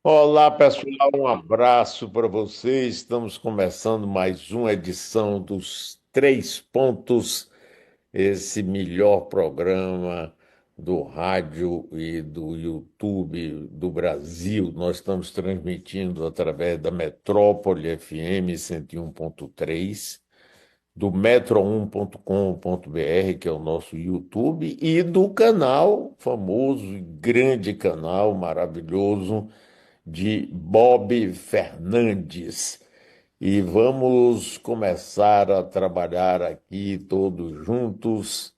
Olá, pessoal, um abraço para vocês. Estamos começando mais uma edição dos Três Pontos, esse melhor programa do rádio e do YouTube do Brasil. Nós estamos transmitindo através da Metrópole FM 101.3, do metro1.com.br, que é o nosso YouTube, e do canal, famoso e grande canal maravilhoso de Bob Fernandes. E vamos começar a trabalhar aqui todos juntos,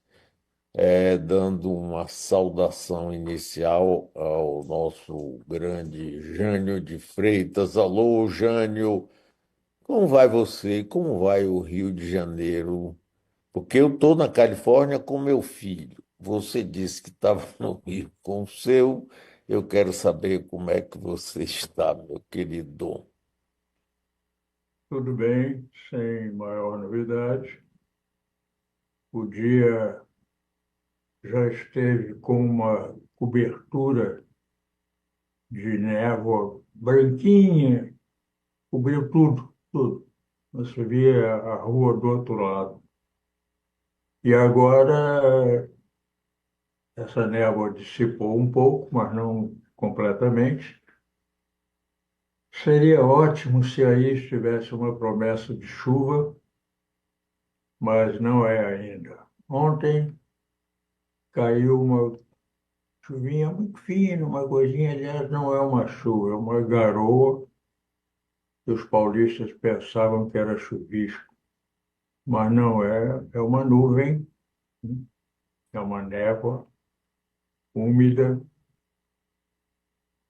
dando uma saudação inicial ao nosso grande Jânio de Freitas. Alô, Jânio, como vai você? Como vai o Rio de Janeiro? Porque eu estou na Califórnia com meu filho. Você disse que estava no Rio com o seu. Eu quero saber como é que você está, meu querido. Tudo bem, sem maior novidade. O dia já esteve com uma cobertura de névoa branquinha, cobriu tudo, tudo. Você via a rua do outro lado. E agora essa névoa dissipou um pouco, mas não completamente. Seria ótimo se aí estivesse uma promessa de chuva, mas não é ainda. Ontem caiu uma chuvinha muito fina, uma coisinha, aliás, não é uma chuva, é uma garoa que os paulistas pensavam que era chuvisco, mas não é, é uma nuvem, né? É uma névoa úmida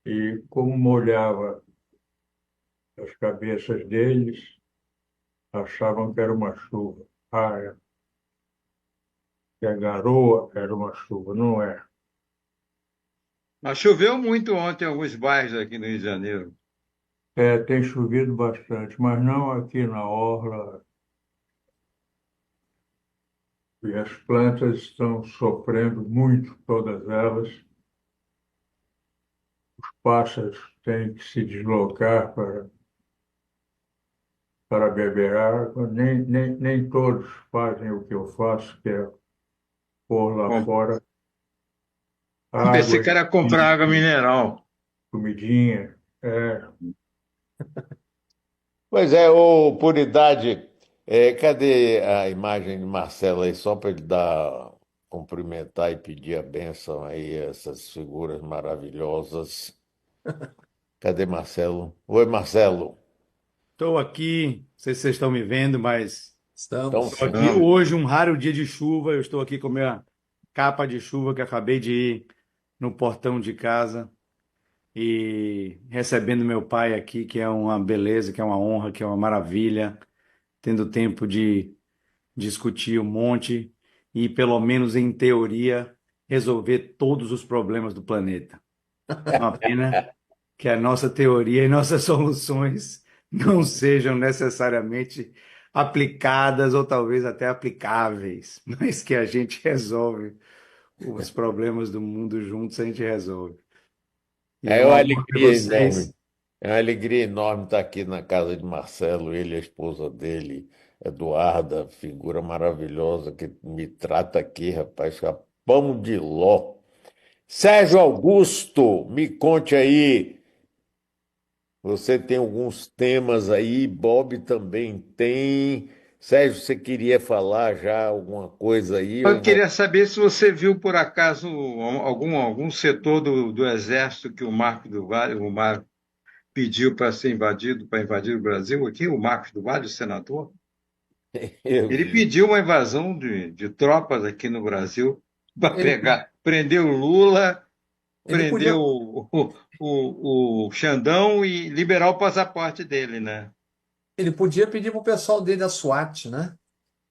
e como molhava as cabeças deles, achavam que era uma chuva. Que a garoa era uma chuva, não é. Mas choveu muito ontem em alguns bairros aqui no Rio de Janeiro. É, tem chovido bastante, mas não aqui na orla. E as plantas estão sofrendo muito, todas elas. Pássaros têm que se deslocar para beber água. Nem todos fazem o que eu faço, que é pôr lá Bom, fora pensei água, que era comprar água mineral. comidinha. É, Pois é, ô Puridade, cadê a imagem de Marcelo aí, só para ele dar, cumprimentar e pedir a bênção aí, essas figuras maravilhosas. Cadê Marcelo? Oi, Marcelo. Estou aqui, não sei se vocês estão me vendo, mas Então, estou Estamos. aqui sim. hoje, um raro dia de chuva. Eu estou aqui com a minha capa de chuva que acabei de ir no portão de casa e recebendo meu pai aqui, que é uma beleza, que é uma honra, que é uma maravilha, tendo tempo de discutir um monte e, pelo menos em teoria, resolver todos os problemas do planeta. Uma pena que a nossa teoria e nossas soluções não sejam necessariamente aplicadas ou talvez até aplicáveis, mas que a gente resolve os problemas do mundo juntos, a gente resolve. E é É uma uma honra ter alegria enorme. vocês. É uma alegria enorme estar aqui na casa de Marcelo, ele e a esposa dele, Eduarda, figura maravilhosa que me trata aqui, rapaz, fica pão de ló. Sérgio Augusto, me conte aí, você tem alguns temas aí, Bob também tem. Sérgio, você queria falar já alguma coisa aí? Eu queria saber se você viu por acaso algum setor do Exército que o Marco do Vale, o Mar pediu para ser invadido, para invadir o Brasil aqui, o Marcos do Vale, o senador. Eu Ele vi. pediu uma invasão de tropas aqui no Brasil para Ele, pegar, prender o Lula, ele prender podia, o Xandão e liberar o passaporte dele, né? ele podia pedir para o pessoal dele da SWAT, né?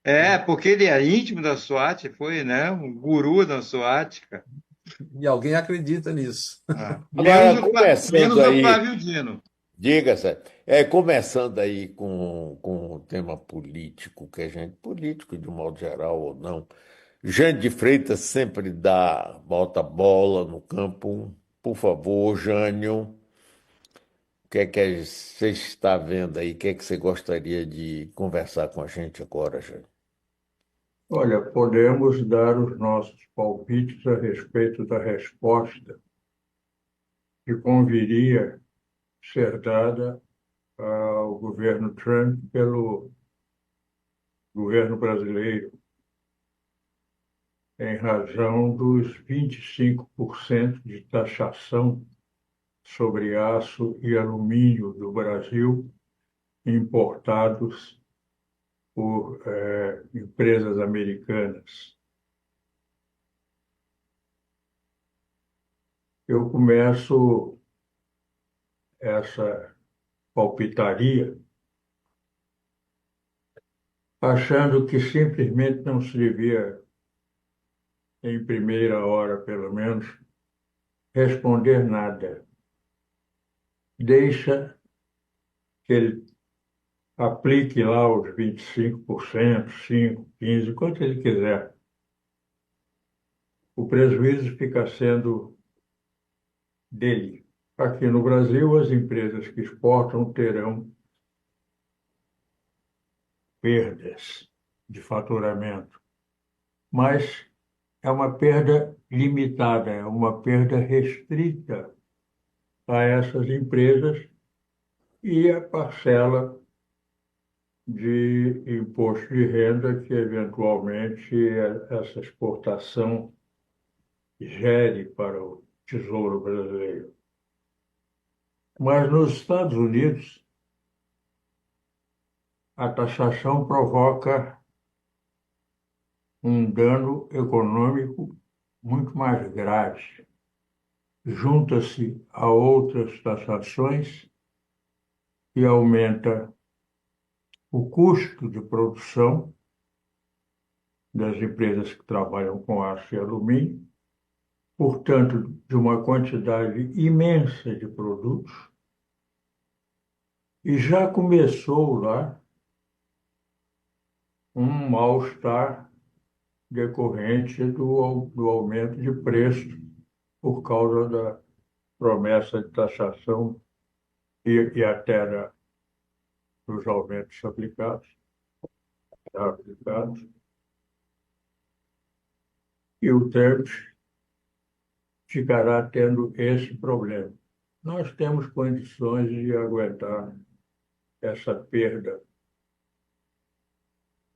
É, porque ele é íntimo da SWAT, foi, né? Um guru da SWAT, cara. E alguém acredita nisso. Ah, Agora, menos começando o aí, Flávio Dino. Diga, Sérgio. Começando aí com o tema político, que a gente, político de um modo geral ou não, Jânio de Freitas sempre bota bola no campo. Por favor, Jânio, o que é que você está vendo aí? O que é que você gostaria de conversar com a gente agora, Jânio? Olha, podemos dar os nossos palpites a respeito da resposta que conviria ser dada ao governo Trump pelo governo brasileiro, em razão dos 25% de taxação sobre aço e alumínio do Brasil importados por empresas americanas. Eu começo essa palpitaria achando que simplesmente não se devia, em primeira hora pelo menos, responder nada. Deixa que ele aplique lá os 25%, 5%, 15%, quanto ele quiser. O prejuízo fica sendo dele. Aqui no Brasil, as empresas que exportam terão perdas de faturamento, mas é uma perda limitada, é uma perda restrita a essas empresas e a parcela de imposto de renda que, eventualmente, essa exportação gere para o Tesouro Brasileiro. Mas nos Estados Unidos, a taxação provoca um dano econômico muito mais grave. Junta-se a outras taxações e aumenta o custo de produção das empresas que trabalham com aço e alumínio, portanto, de uma quantidade imensa de produtos, e já começou lá um mal-estar decorrente do aumento de preços por causa da promessa de taxação e até dos aumentos aplicados. E o Trump ficará tendo esse problema. Nós temos condições de aguentar essa perda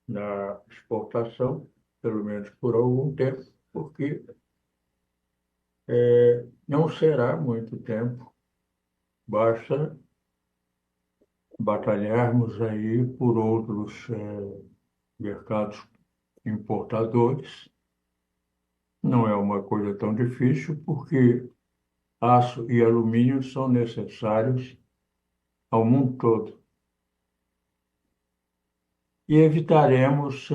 na exportação, pelo menos por algum tempo, porque não será muito tempo. Basta batalharmos aí por outros mercados importadores. Não é uma coisa tão difícil, porque aço e alumínio são necessários ao mundo todo. E evitaremos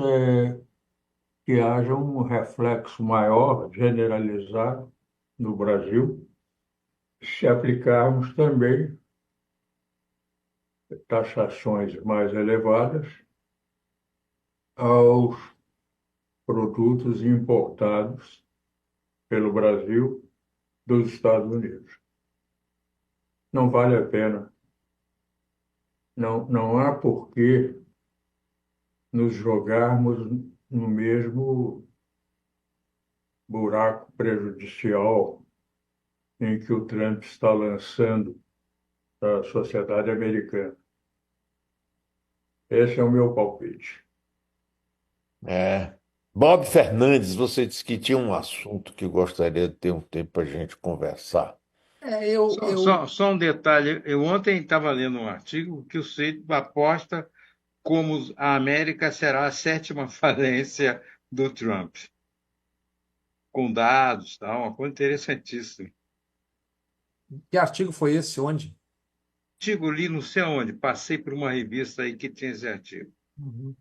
que haja um reflexo maior, generalizado, no Brasil, se aplicarmos também taxações mais elevadas aos produtos importados pelo Brasil dos Estados Unidos. Não vale a pena. Não há por que nos jogarmos no mesmo buraco prejudicial em que o Trump está lançando a sociedade americana. Esse é o meu palpite. É. Bob Fernandes, você disse que tinha um assunto que gostaria de ter um tempo para a gente conversar. É, eu, Só, eu, só, só um detalhe, eu ontem estava lendo um artigo que o Cid aposta como a América será a sétima falência do Trump, com dados, tal, uma coisa interessantíssima. que artigo foi esse? Onde? Artigo li não sei onde, passei por uma revista aí que tinha esse artigo. Uhum.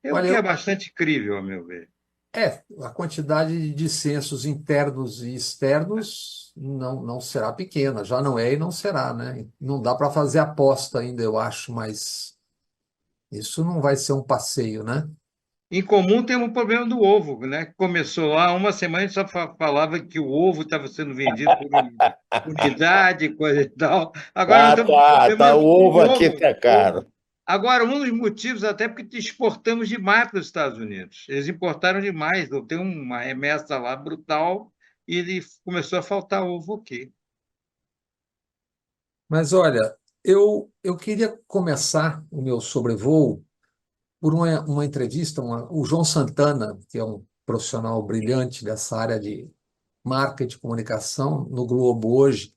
É o Olha, que é bastante crível, a meu ver. A quantidade de dissensos internos e externos não será pequena, já não é e não será, né? Não dá para fazer aposta ainda, eu acho, mas isso não vai ser um passeio, né? Em comum temos o problema do ovo, né? Começou lá, uma semana a gente só falava que o ovo estava sendo vendido por unidade, coisa e tal. Agora nós Tá, estamos com tá, tá. problema O com ovo o aqui ovo. tá caro. Agora, um dos motivos, até porque exportamos demais para os Estados Unidos. Eles importaram demais, tem uma remessa lá brutal e ele começou a faltar ovo aqui. Mas olha, eu queria começar o meu sobrevoo por uma entrevista, o João Santana, que é um profissional brilhante dessa área de marketing e comunicação no Globo hoje,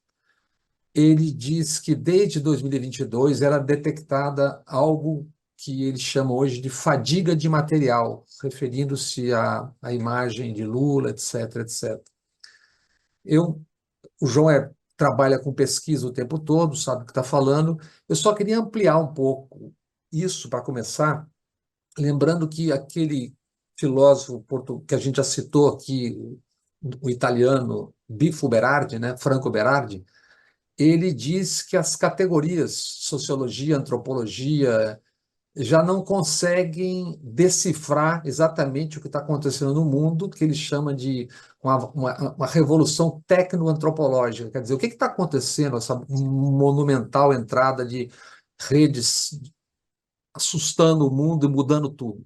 ele diz que desde 2022 era detectada algo que ele chama hoje de fadiga de material, referindo-se à imagem de Lula, etc, etc. Eu, o João trabalha com pesquisa o tempo todo, sabe o que está falando. Eu só queria ampliar um pouco isso para começar, lembrando que aquele filósofo que a gente já citou aqui, o italiano Bifo Berardi, né, Franco Berardi, ele diz que as categorias sociologia, antropologia, já não conseguem decifrar exatamente o que está acontecendo no mundo, que ele chama de uma revolução tecnoantropológica. Quer dizer, o que está acontecendo, essa monumental entrada de redes assustando o mundo e mudando tudo?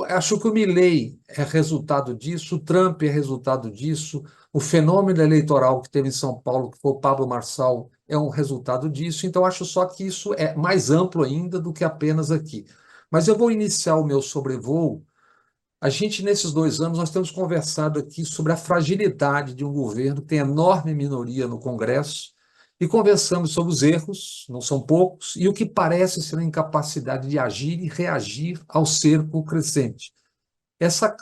Acho que o Milei é resultado disso, o Trump é resultado disso, o fenômeno eleitoral que teve em São Paulo, que foi o Pablo Marçal, é um resultado disso. Então, acho só que isso é mais amplo ainda do que apenas aqui. Mas eu vou iniciar o meu sobrevoo. A gente, nesses 2 anos, nós temos conversado aqui sobre a fragilidade de um governo que tem enorme minoria no Congresso e conversamos sobre os erros, não são poucos, e o que parece ser a incapacidade de agir e reagir ao cerco crescente. Essa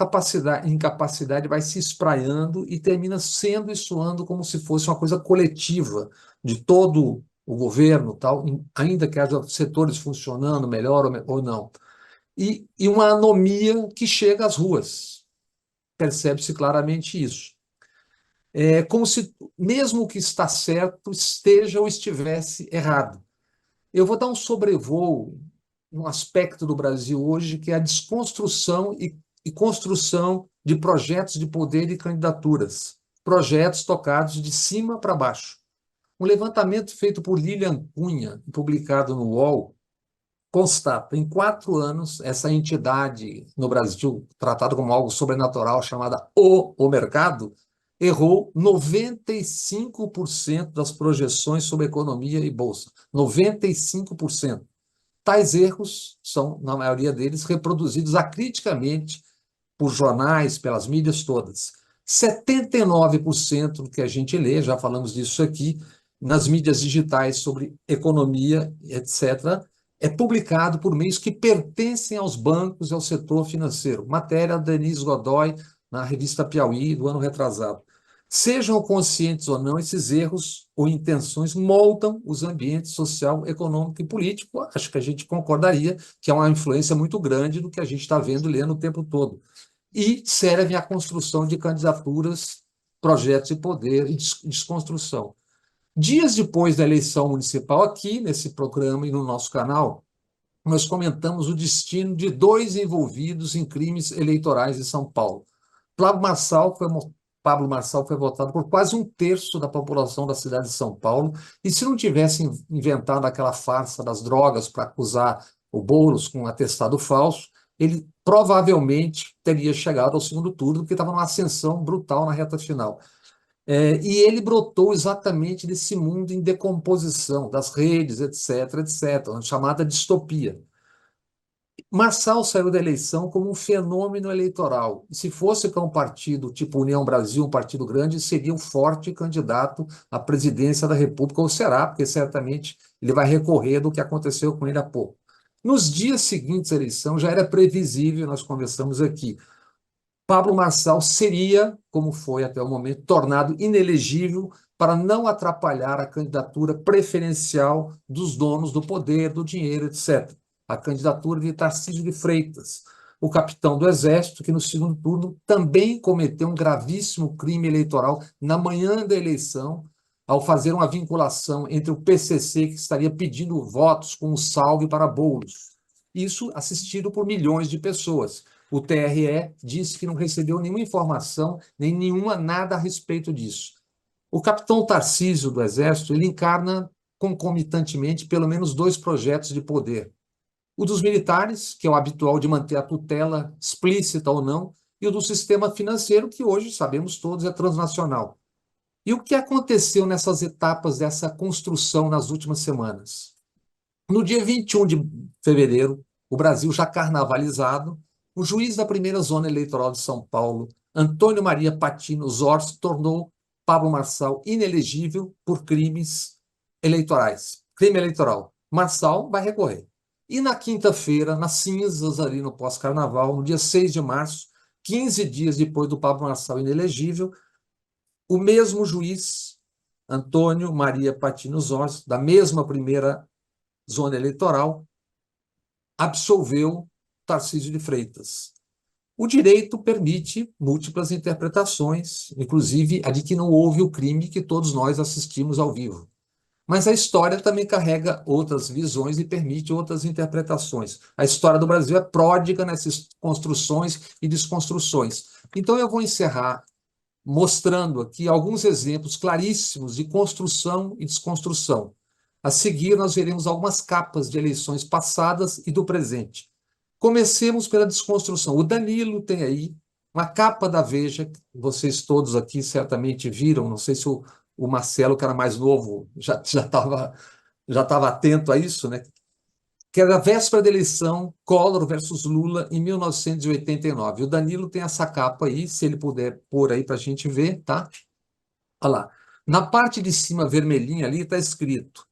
incapacidade vai se espraiando e termina sendo e soando como se fosse uma coisa coletiva de todo o governo, tal, ainda que haja setores funcionando melhor ou não. E uma anomia que chega às ruas. Percebe-se claramente isso. É como se, mesmo o que está certo, esteja ou estivesse errado. Eu vou dar um sobrevoo num aspecto do Brasil hoje, que é a desconstrução e construção de projetos de poder e candidaturas. Projetos tocados de cima para baixo. Um levantamento feito por Lilian Cunha, publicado no UOL, constata, em 4 anos, essa entidade no Brasil, tratada como algo sobrenatural, chamada o Mercado, errou 95% das projeções sobre economia e bolsa. 95%. Tais erros são, na maioria deles, reproduzidos acriticamente por jornais, pelas mídias todas. 79% do que a gente lê, já falamos disso aqui, nas mídias digitais sobre economia, etc., é publicado por meios que pertencem aos bancos e ao setor financeiro. Matéria da Denise Godoy, na revista Piauí, do ano retrasado. Sejam conscientes ou não, esses erros ou intenções moldam os ambientes social, econômico e político. Acho que a gente concordaria que é uma influência muito grande do que a gente está vendo, lendo o tempo todo. E servem à construção de candidaturas, projetos de poder e desconstrução. Dias depois da eleição municipal, aqui nesse programa e no nosso canal, nós comentamos o destino de 2 envolvidos em crimes eleitorais em São Paulo. Pablo Marçal foi votado por quase 1/3 da população da cidade de São Paulo, e se não tivessem inventado aquela farsa das drogas para acusar o Boulos com um atestado falso, ele provavelmente teria chegado ao segundo turno, porque estava numa ascensão brutal na reta final. E ele brotou exatamente desse mundo em decomposição, das redes, etc., etc., uma chamada distopia. Marçal saiu da eleição como um fenômeno eleitoral. E se fosse para um partido tipo União Brasil, um partido grande, seria um forte candidato à presidência da República, ou será, porque certamente ele vai recorrer do que aconteceu com ele há pouco. Nos dias seguintes à eleição, já era previsível, nós conversamos aqui, Pablo Marçal seria, como foi até o momento, tornado inelegível para não atrapalhar a candidatura preferencial dos donos do poder, do dinheiro, etc. A candidatura de Tarcísio de Freitas, o capitão do Exército, que no segundo turno também cometeu um gravíssimo crime eleitoral na manhã da eleição, ao fazer uma vinculação entre o PCC, que estaria pedindo votos com um salve para Boulos. Isso assistido por milhões de pessoas. O TRE disse que não recebeu nenhuma informação, nem nenhuma nada a respeito disso. O capitão Tarcísio do Exército, ele encarna concomitantemente pelo menos dois projetos de poder. O dos militares, que é o habitual de manter a tutela explícita ou não, e o do sistema financeiro, que hoje, sabemos todos, é transnacional. E o que aconteceu nessas etapas dessa construção nas últimas semanas? No dia 21 de fevereiro, o Brasil já carnavalizado, o juiz da primeira zona eleitoral de São Paulo, Antônio Maria Patino Zorzi, tornou Pablo Marçal inelegível por crimes eleitorais. Crime eleitoral. Marçal vai recorrer. E na quinta-feira, nas cinzas ali no pós-carnaval, no dia 6 de março, 15 dias depois do Pablo Marçal inelegível, o mesmo juiz, Antônio Maria Patino Zorzi, da mesma primeira zona eleitoral, absolveu Tarcísio de Freitas. O direito permite múltiplas interpretações, inclusive a de que não houve o crime que todos nós assistimos ao vivo. Mas a história também carrega outras visões e permite outras interpretações. A história do Brasil é pródiga nessas construções e desconstruções. Então eu vou encerrar mostrando aqui alguns exemplos claríssimos de construção e desconstrução. A seguir, nós veremos algumas capas de eleições passadas e do presente. Comecemos pela desconstrução. O Danilo tem aí uma capa da Veja, que vocês todos aqui certamente viram, não sei se o Marcelo, que era mais novo, já estava atento a isso, né? Que era a véspera da eleição, Collor versus Lula, em 1989. O Danilo tem essa capa aí, se ele puder pôr aí para a gente ver, tá? Olha lá. Na parte de cima, vermelhinha ali, está escrito,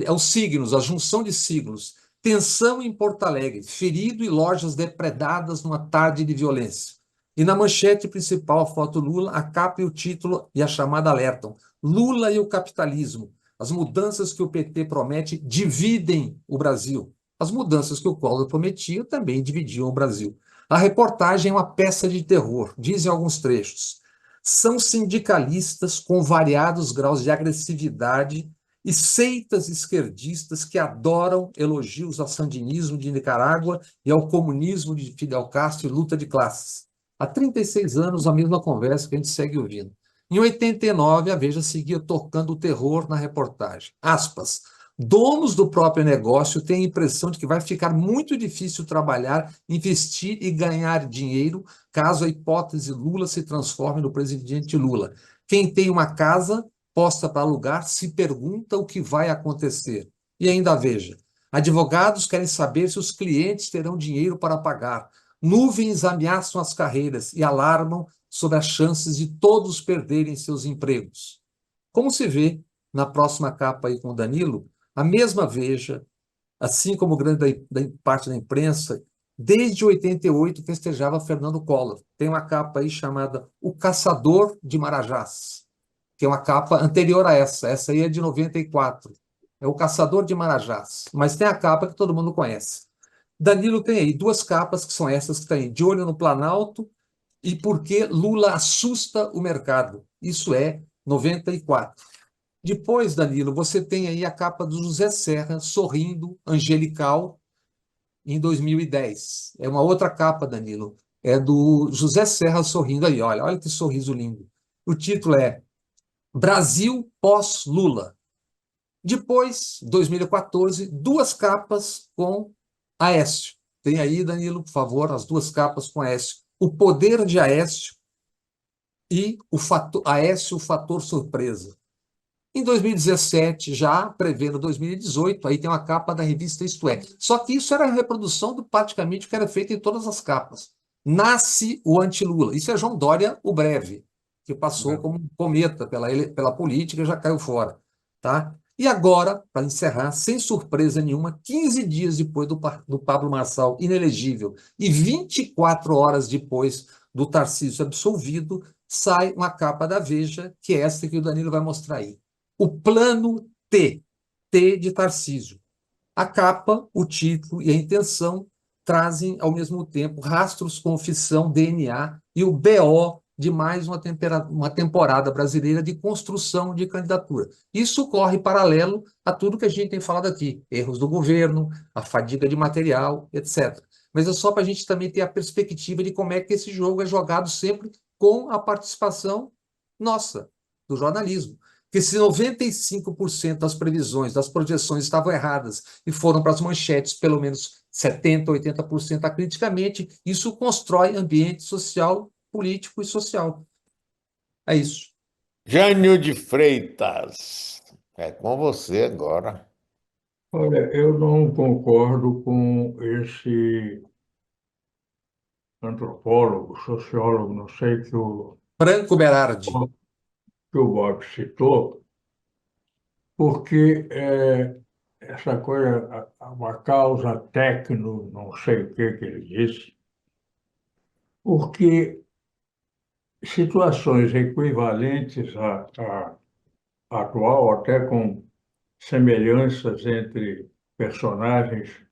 é os signos, a junção de signos. Tensão em Porto Alegre, ferido e lojas depredadas numa tarde de violência. E na manchete principal, a foto Lula, a capa e o título e a chamada alertam. Lula e o capitalismo. As mudanças que o PT promete dividem o Brasil. As mudanças que o Collor prometia também dividiam o Brasil. A reportagem é uma peça de terror, dizem alguns trechos. São sindicalistas com variados graus de agressividade e seitas esquerdistas que adoram elogios ao sandinismo de Nicarágua e ao comunismo de Fidel Castro e luta de classes. Há 36 anos, a mesma conversa que a gente segue ouvindo. Em 89, a Veja seguia tocando o terror na reportagem. Aspas. Donos do próprio negócio têm a impressão de que vai ficar muito difícil trabalhar, investir e ganhar dinheiro caso a hipótese Lula se transforme no presidente Lula. Quem tem uma casa posta para alugar se pergunta o que vai acontecer. E ainda veja, advogados querem saber se os clientes terão dinheiro para pagar. Nuvens ameaçam as carreiras e alarmam sobre as chances de todos perderem seus empregos. Como se vê na próxima capa aí com o Danilo, a mesma Veja, assim como grande parte da imprensa, desde 88 festejava Fernando Collor. Tem uma capa aí chamada O Caçador de Marajás, que é uma capa anterior a essa aí é de 94. É O Caçador de Marajás, mas tem a capa que todo mundo conhece. Danilo tem aí duas capas, que são essas que estão aí, De Olho no Planalto e Por que Lula assusta o mercado. Isso é 94. Depois, Danilo, você tem aí a capa do José Serra, sorrindo, angelical, em 2010. É uma outra capa, Danilo. É do José Serra sorrindo aí, olha que sorriso lindo. O título é Brasil pós-Lula. Depois, 2014, duas capas com Aécio. Tem aí, Danilo, por favor, as duas capas com Aécio. O Poder de Aécio e o Aécio, o Fator Surpresa. Em 2017, já prevendo 2018, aí tem uma capa da revista Isto É. Só que isso era a reprodução do praticamente o que era feito em todas as capas. Nasce o anti-Lula. Isso é João Dória, o breve, que passou como um cometa pela política e já caiu fora. Tá? E agora, para encerrar, sem surpresa nenhuma, 15 dias depois do Pablo Marçal inelegível e 24 horas depois do Tarcísio absolvido, sai uma capa da Veja, que é essa que o Danilo vai mostrar aí. O Plano T, T de Tarcísio. A capa, o título e a intenção trazem, ao mesmo tempo, rastros com fissão, DNA e o BO de mais uma temporada brasileira de construção de candidatura. Isso corre paralelo a tudo que a gente tem falado aqui, erros do governo, a fadiga de material, etc. Mas é só para a gente também ter a perspectiva de como é que esse jogo é jogado sempre com a participação nossa, do jornalismo. Porque se 95% das previsões, das projeções estavam erradas e foram para as manchetes, pelo menos 70%, 80% acriticamente, isso constrói ambiente social, político e social. É isso. Jânio de Freitas, é com você agora. Olha, eu não concordo com esse antropólogo, sociólogo, não sei, Franco Berardi. que o Bob citou, porque essa coisa, uma causa tecno, não sei o que ele disse, porque situações equivalentes à atual, até com semelhanças entre personagens,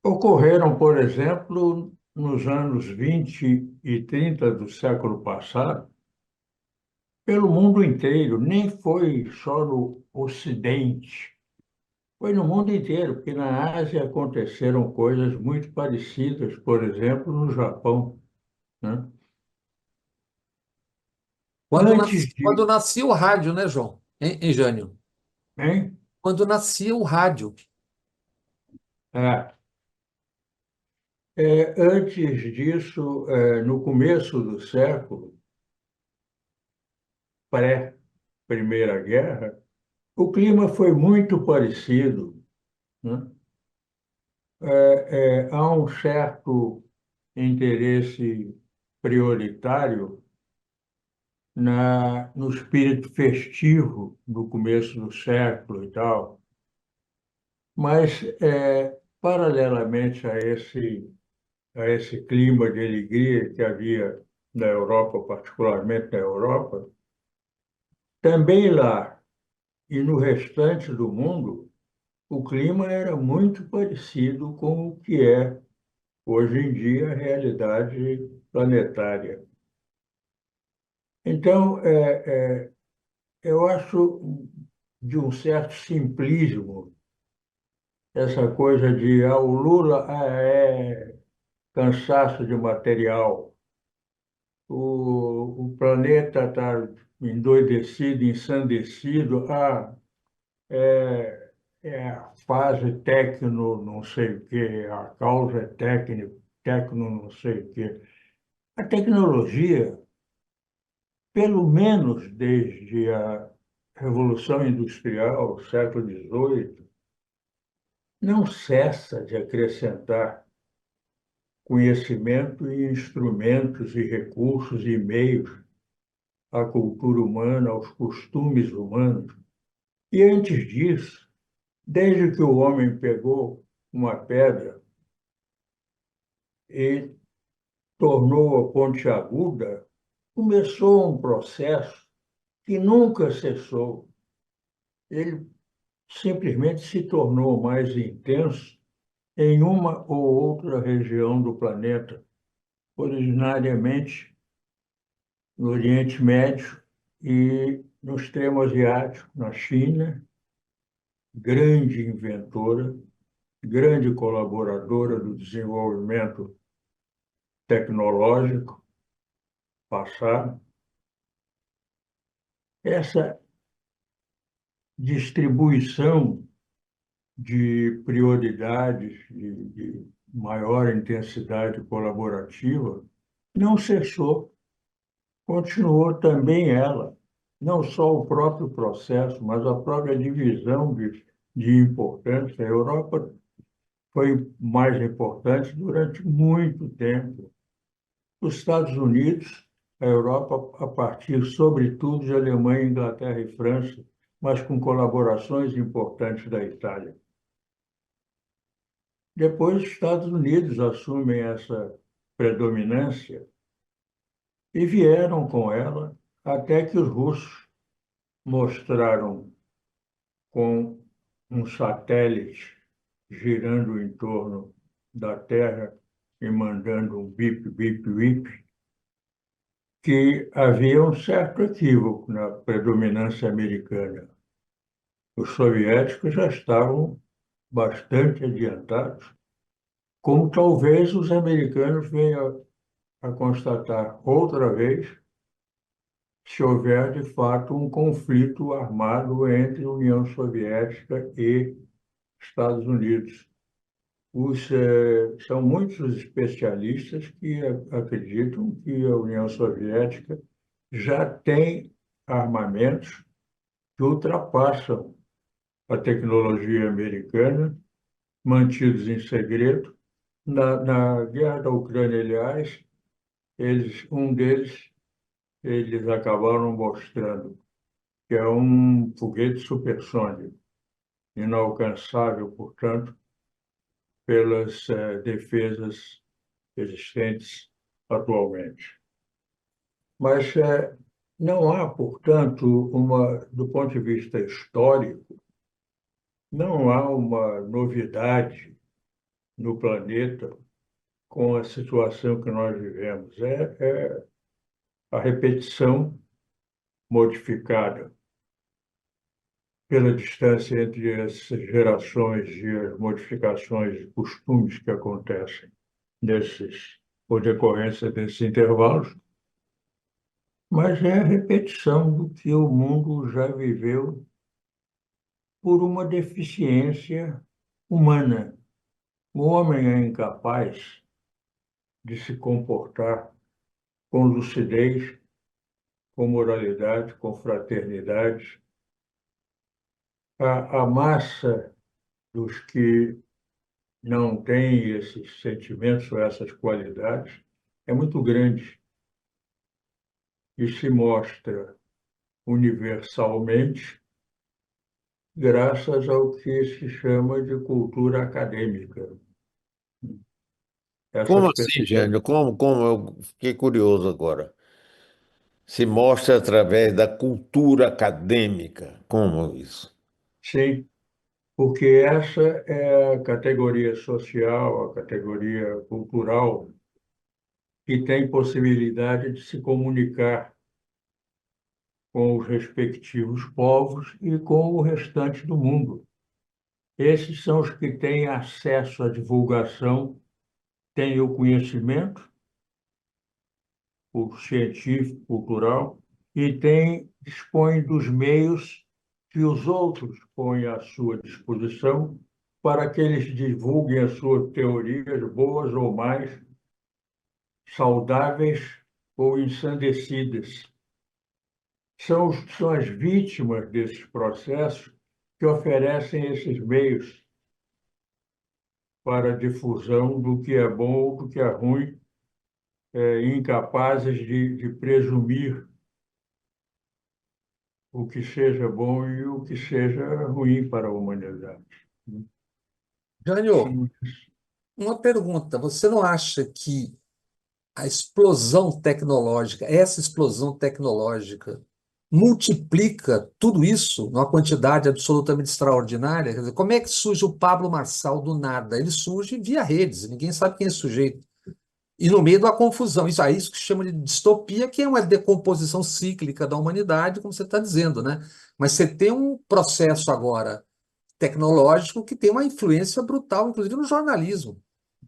ocorreram, por exemplo, nos anos 20 e 30 do século passado, pelo mundo inteiro, nem foi só no Ocidente, foi no mundo inteiro, porque na Ásia aconteceram coisas muito parecidas, por exemplo, no Japão, né? Antes Quando de, nascia o rádio, né, João? Hein, Jânio? hein? Quando nascia o rádio. É, antes disso, no começo do século, pré-Primeira Guerra, o clima foi muito parecido, né? Há um certo interesse prioritário no espírito festivo do começo do século e tal, mas, paralelamente a esse clima de alegria que havia na Europa, particularmente na Europa, também lá e no restante do mundo, o clima era muito parecido com o que é hoje em dia a realidade planetária. Então, eu acho de um certo simplismo essa coisa de o Lula é cansaço de material, o planeta está endoidecido, ensandecido, é, é a fase tecno não sei o quê, a causa é técnico, tecno não sei o quê. A tecnologia, pelo menos desde a Revolução Industrial, século XVIII, não cessa de acrescentar conhecimento e instrumentos e recursos e meios à cultura humana, aos costumes humanos. E antes disso, desde que o homem pegou uma pedra e tornou-a pontiaguda, começou um processo que nunca cessou. Ele simplesmente se tornou mais intenso em uma ou outra região do planeta, originariamente no Oriente Médio e no extremo asiático, na China, grande inventora, grande colaboradora do desenvolvimento tecnológico passado. Essa distribuição de prioridades de maior intensidade colaborativa não cessou, continuou também ela, não só o próprio processo, mas a própria divisão de importância. A Europa foi mais importante durante muito tempo. Os Estados Unidos, a Europa, a partir, sobretudo, de Alemanha, Inglaterra e França, mas com colaborações importantes da Itália. Depois, os Estados Unidos assumem essa predominância e vieram com ela até que os russos mostraram com um satélite girando em torno da Terra e mandando um bip, bip, bip, que havia um certo equívoco na predominância americana. Os soviéticos já estavam bastante adiantados, como talvez os americanos venham a constatar outra vez se houver, de fato, um conflito armado entre União Soviética e Estados Unidos. São muitos os especialistas que acreditam que a União Soviética já tem armamentos que ultrapassam a tecnologia americana, mantidos em segredo. Na guerra da Ucrânia, aliás, um deles, eles acabaram mostrando que é um foguete supersônico, inalcançável, portanto, pelas defesas existentes atualmente. Mas não há, portanto, do ponto de vista histórico, não há uma novidade no planeta com a situação que nós vivemos. É a repetição modificada pela distância entre as gerações e as modificações de costumes que acontecem por decorrência desses intervalos, mas é a repetição do que o mundo já viveu por uma deficiência humana. O homem é incapaz de se comportar com lucidez, com moralidade, com fraternidade. A massa dos que não têm esses sentimentos ou essas qualidades é muito grande e se mostra universalmente graças ao que se chama de cultura acadêmica. Como Essas assim, pessoas, Jânio? Como? Eu fiquei curioso agora. Se mostra através da cultura acadêmica. Como isso? sim, porque essa é a categoria social, a categoria cultural que tem possibilidade de se comunicar com os respectivos povos e com o restante do mundo. Esses são os que têm acesso à divulgação, têm o conhecimento, o científico, cultural, e dispõem dos meios que os outros põem à sua disposição para que eles divulguem as suas teorias, boas ou mais, saudáveis ou ensandecidas. São as vítimas desses processos que oferecem esses meios para a difusão do que é bom ou do que é ruim, incapazes de presumir o que seja bom e o que seja ruim para a humanidade. Jânio, Sim, uma pergunta. Você não acha que a explosão tecnológica, essa explosão tecnológica, multiplica tudo isso numa quantidade absolutamente extraordinária? Quer dizer, como é que surge o Pablo Marçal do nada? Ele surge via redes, ninguém sabe quem é esse sujeito. E no meio da confusão, isso que chama de distopia, que é uma decomposição cíclica da humanidade, como você está dizendo, né? Mas você tem um processo agora tecnológico que tem uma influência brutal, inclusive no jornalismo.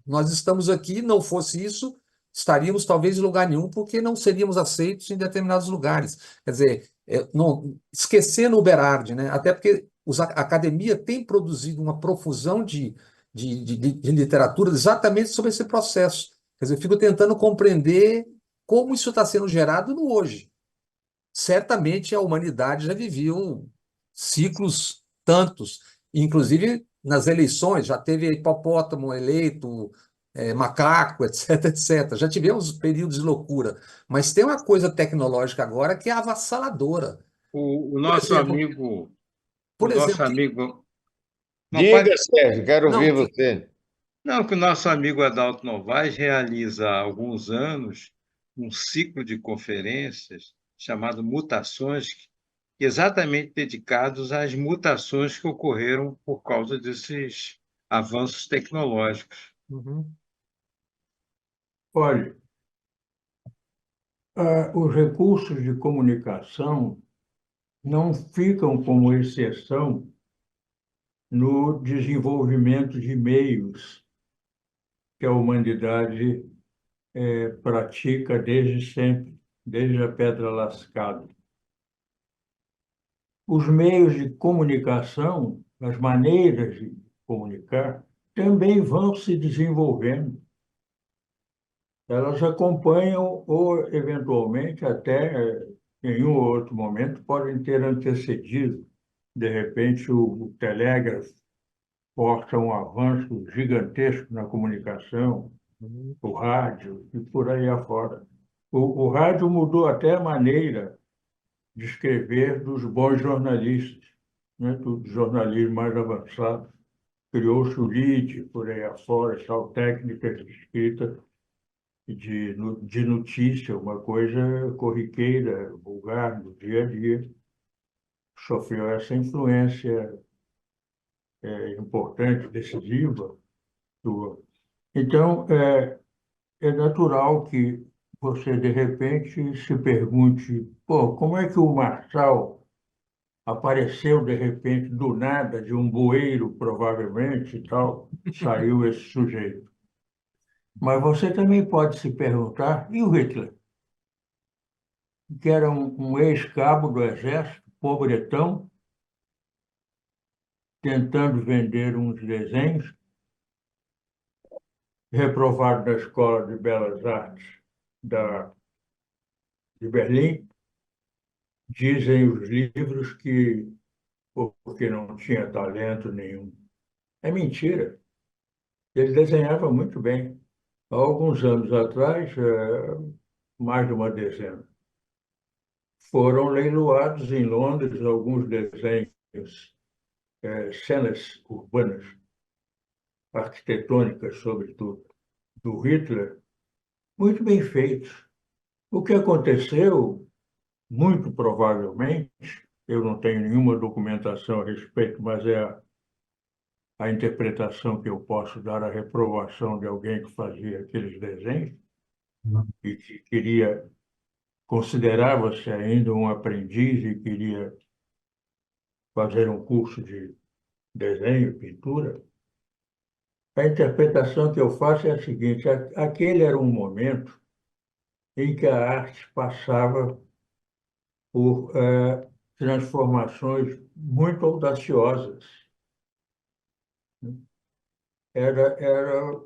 Nós estamos aqui, não fosse isso, estaríamos talvez em lugar nenhum, porque não seríamos aceitos em determinados lugares. Quer dizer, não, esquecendo o Berardi, né? Até porque a academia tem produzido uma profusão de literatura exatamente sobre esse processo. Quer dizer, eu fico tentando compreender como isso está sendo gerado no hoje. Certamente a humanidade já viveu ciclos tantos, inclusive nas eleições, já teve hipopótamo eleito, macaco, etc, etc. Já tivemos períodos de loucura, mas tem uma coisa tecnológica agora que é avassaladora. O Por nosso exemplo, amigo, o por nosso exemplo, amigo, não Diga, pode, Sérgio, quero ouvir não, você. não, que o nosso amigo Adalto Novaes realiza há alguns anos um ciclo de conferências chamado Mutações, exatamente dedicados às mutações que ocorreram por causa desses avanços tecnológicos. Uhum. Olha, os recursos de comunicação não ficam como exceção no desenvolvimento de meios que a humanidade pratica desde sempre, desde a pedra lascada. Os meios de comunicação, as maneiras de comunicar, também vão se desenvolvendo. Elas acompanham ou, eventualmente, até em um ou outro momento, podem ter antecedido. De repente, o telégrafo porta um avanço gigantesco na comunicação, Uhum. o rádio e por aí afora. O rádio mudou até a maneira de escrever dos bons jornalistas, né, do jornalismo mais avançado. Criou-se o lead, por aí afora, tal, técnicas de escrita de notícia, uma coisa corriqueira, vulgar, do dia a dia. Sofreu essa influência importante, decisiva. Então, é natural que você, de repente, se pergunte, pô, como é que o Marçal apareceu, de repente, do nada, de um bueiro, provavelmente, e tal, saiu esse sujeito. Mas você também pode se perguntar, e o Hitler? Que era um ex-cabo do exército, pobretão, tentando vender uns desenhos, reprovado da Escola de Belas Artes de Berlim. Dizem os livros que porque não tinha talento nenhum. É mentira. Ele desenhava muito bem. Há alguns anos atrás, mais de uma dezena, foram leiloados em Londres alguns desenhos, cenas urbanas, arquitetônicas, sobretudo, do Hitler, muito bem feitos. O que aconteceu, muito provavelmente, eu não tenho nenhuma documentação a respeito, mas é a interpretação que eu posso dar à reprovação de alguém que fazia aqueles desenhos e que queria, considerava-se ainda um aprendiz e queria fazer um curso de desenho, pintura. A interpretação que eu faço é a seguinte: aquele era um momento em que a arte passava por transformações muito audaciosas. Era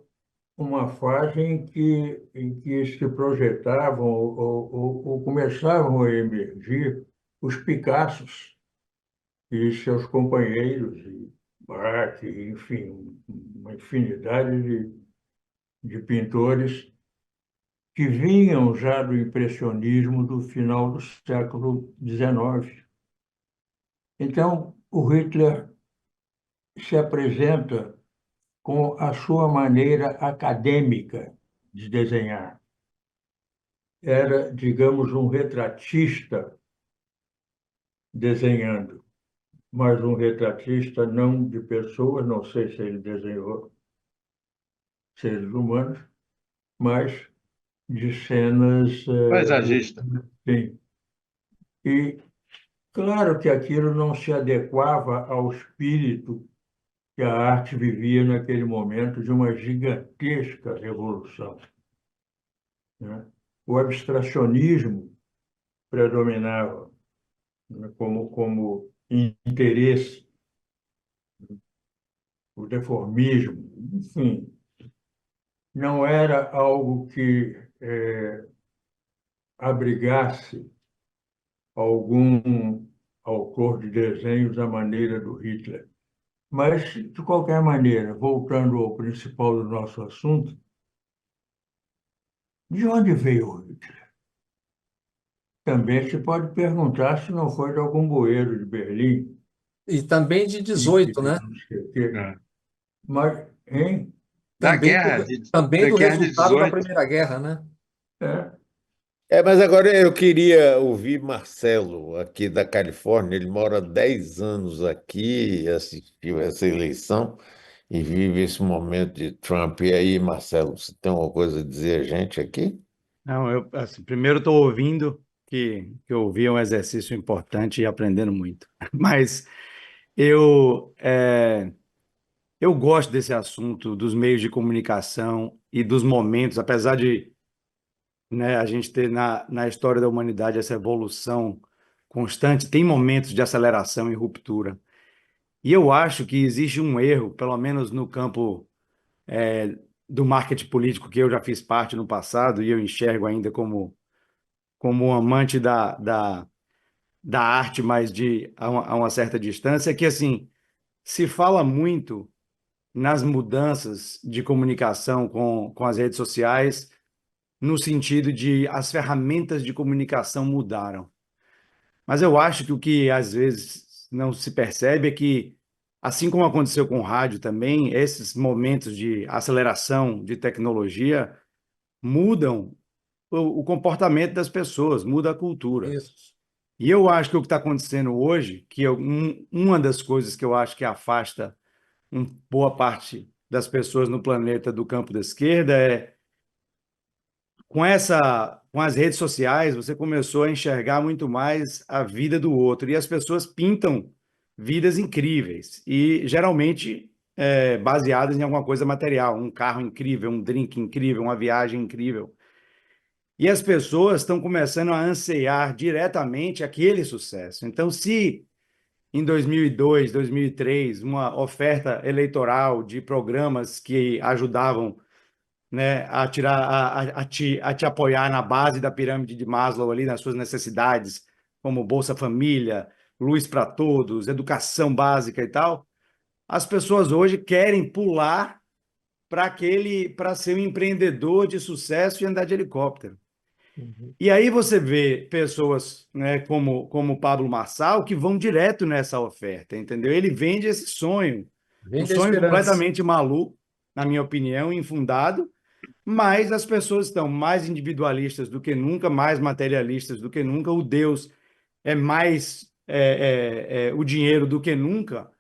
uma fase em que se projetavam ou começavam a emergir os Picassos e seus companheiros, e Braque, enfim, uma infinidade de pintores que vinham já do impressionismo do final do século XIX. Então, o Hitler se apresenta com a sua maneira acadêmica de desenhar. Era, digamos, um retratista desenhando, mas um retratista não de pessoas, não sei se ele desenhou seres humanos, mas de cenas, Paisagista. sim. E claro que aquilo não se adequava ao espírito que a arte vivia naquele momento de uma gigantesca revolução, né? O abstracionismo predominava, né, como interesse, o deformismo, enfim, não era algo que abrigasse algum autor de desenhos à maneira do Hitler. Mas, de qualquer maneira, voltando ao principal do nosso assunto, de onde veio o Hitler? Também se pode perguntar se não foi de algum bueiro de Berlim, E também de e que 18, né? não sei o quê. É. Mas, hein? Da Também guerra, também da do guerra de resultado da 18. Primeira Guerra, né? É, Mas agora eu queria ouvir Marcelo, aqui da Califórnia. Ele mora há 10 anos aqui, assistiu essa eleição. e vive esse momento de Trump. E aí, Marcelo, você tem alguma coisa a dizer a gente aqui? Não, eu assim, primeiro estou ouvindo que ouvir é um exercício importante e aprendendo muito. Mas eu eu gosto desse assunto dos meios de comunicação e dos momentos, apesar de, né, a gente ter na história da humanidade essa evolução constante, tem momentos de aceleração e ruptura. E eu acho que existe um erro, pelo menos no campo do marketing político, que eu já fiz parte no passado e eu enxergo ainda como um amante da arte, mas a uma certa distância, que assim, se fala muito nas mudanças de comunicação com as redes sociais, no sentido de as ferramentas de comunicação mudaram. Mas eu acho que o que às vezes não se percebe é que, assim como aconteceu com o rádio também, esses momentos de aceleração de tecnologia mudam o comportamento das pessoas, muda a cultura. Isso. E eu acho que o que está acontecendo hoje, que uma das coisas que eu acho que afasta boa parte das pessoas no planeta do campo da esquerda é com as redes sociais, você começou a enxergar muito mais a vida do outro e as pessoas pintam vidas incríveis e geralmente baseadas em alguma coisa material, um carro incrível, um drink incrível, uma viagem incrível. E as pessoas estão começando a anseiar diretamente aquele sucesso. Então, se em 2002, 2003, uma oferta eleitoral de programas que ajudavam, né, a tirar, a te apoiar na base da pirâmide de Maslow ali nas suas necessidades, como Bolsa Família, luz para todos, educação básica e tal, as pessoas hoje querem pular para ser um empreendedor de sucesso e andar de helicóptero. Uhum. E aí você vê pessoas, né, como o Pablo Marçal que vão direto nessa oferta, entendeu? Ele vende esse sonho, um Vende a sonho esperança. completamente maluco, na minha opinião, infundado, mas as pessoas estão mais individualistas do que nunca, mais materialistas do que nunca, o Deus é mais o dinheiro do que nunca.